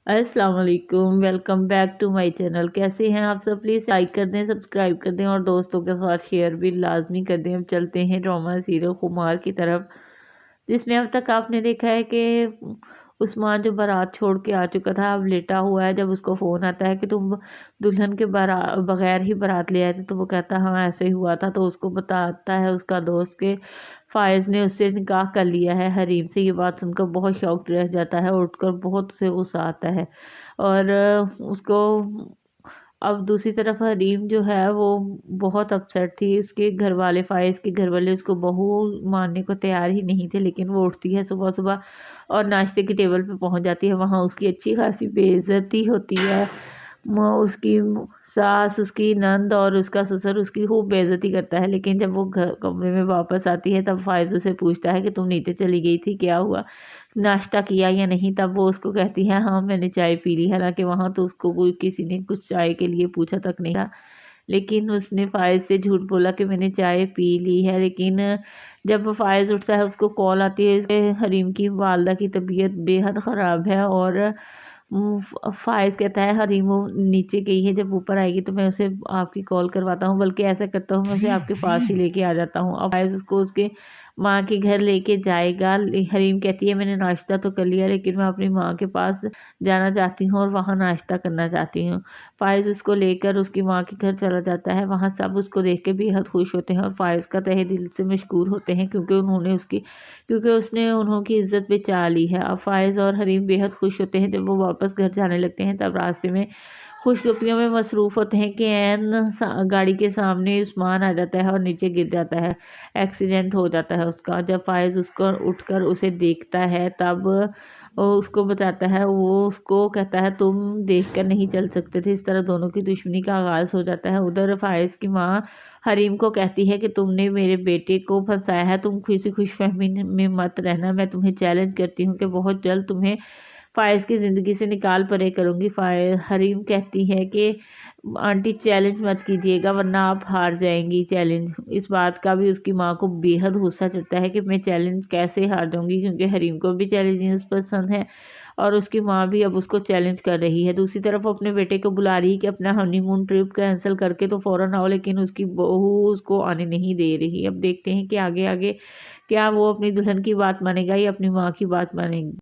अस्सलाम वालेकुम, welcome back to my channel. कैसे हैं आप सब? प्लीज़ लाइक कर दें, सब्सक्राइब कर दें और दोस्तों के साथ शेयर भी लाजमी कर दें। अब चलते हैं ड्रामा सीरियल खुमार की तरफ, जिसमें अब तक आपने देखा है कि उस्मान जो बारात छोड़ के आ चुका था अब लेटा हुआ है। जब उसको फ़ोन आता है कि तुम दुल्हन के बगैर ही बारात ले आए थे, तो वो कहता है हाँ ऐसे ही हुआ था। तो उसको बताता है उसका दोस्त के फ़ायज़ ने उससे निकाह कर लिया है हरीम से। ये बात सुनकर बहुत शॉक्ड रह जाता है और उठकर बहुत उसे गुस्सा आता है। और उसको अब दूसरी तरफ हरीम जो है वो बहुत अपसेट थी। इसके घर वाले फ़ाइज़ के घर वाले उसको बहू मानने को तैयार ही नहीं थे, लेकिन वो उठती है सुबह-सुबह और नाश्ते की टेबल पे पहुंच जाती है। वहाँ उसकी अच्छी खासी बेइज्जती होती है। उसकी सास, उसकी नंद और उसका ससुर उसकी खूब बेइज्जती करता है। लेकिन जब वो घर कमरे में वापस आती है तब फ़ाइज़ उसे पूछता है कि तुम नीचे चली गई थी, क्या हुआ? नाश्ता किया या नहीं? तब वो उसको कहती है हाँ मैंने चाय पी ली। हालांकि वहाँ तो उसको कोई किसी ने कुछ चाय के लिए पूछा तक नहीं था, लेकिन उसने फ़ाइज़ से झूठ बोला कि मैंने चाय पी ली है। लेकिन जब फ़ाइज़ उठता है उसको कॉल आती है कि हरीम की वालदा की तबीयत बेहद ख़राब है। और फ़ाइज़ कहता है हरीम वो नीचे गई है, जब ऊपर आएगी तो मैं उसे आपकी कॉल करवाता हूँ, बल्कि ऐसा करता हूँ मैं उसे आपके पास ही लेके आ जाता हूँ। अब फ़ाइज़ उसको उसके माँ के घर लेके जाएगा। हरीम कहती है मैंने नाश्ता तो कर लिया, लेकिन मैं अपनी माँ के पास जाना चाहती हूँ और वहाँ नाश्ता करना चाहती हूँ। फ़ाइज़ उसको लेकर उसकी माँ के घर चला जाता है। वहाँ सब उसको देख के बेहद खुश होते हैं और फ़ाइज़ का तहे दिल से मशकूर होते हैं, क्योंकि उसने उन्हों की इज़्ज़त बचा ली है। अब फ़ाइज़ और हरीम बेहद खुश होते हैं। जब वो वापस घर जाने लगते हैं तब रास्ते में खुशगपियों में मसरूफ़ होते हैं कि गाड़ी के सामने उस्मान आ जाता है और नीचे गिर जाता है। एक्सीडेंट हो जाता है उसका। जब फ़ाइज़ उसको उठकर उसे देखता है तब वो उसको बताता है, वो उसको कहता है तुम देख कर नहीं चल सकते थे। इस तरह दोनों की दुश्मनी का आगाज़ हो जाता है। उधर फ़ाइज़ की माँ हरीम को कहती है कि तुमने मेरे बेटे को फंसाया है, तुम किसी खुशफहमी में मत रहना। मैं तुम्हें चैलेंज करती हूँ कि बहुत जल्द तुम्हें फ़ाइज़ की ज़िंदगी से निकाल परे करूँगी। हरीम कहती है कि आंटी चैलेंज मत कीजिएगा वरना आप हार जाएंगी चैलेंज। इस बात का भी उसकी माँ को बेहद गुस्सा चढ़ता है कि मैं चैलेंज कैसे हार जाऊंगी, क्योंकि हरीम को भी चैलेंजेस पसंद है और उसकी माँ भी अब उसको चैलेंज कर रही है। दूसरी तरफ वो अपने बेटे को बुला रही है कि अपना हनीमून ट्रिप कैंसिल करके तो फ़ौरन आओ, लेकिन उसकी बहू उसको आने नहीं दे रही। अब देखते हैं कि आगे आगे क्या वो अपनी दुल्हन की बात मानेगा या अपनी माँ की बात मानेगी।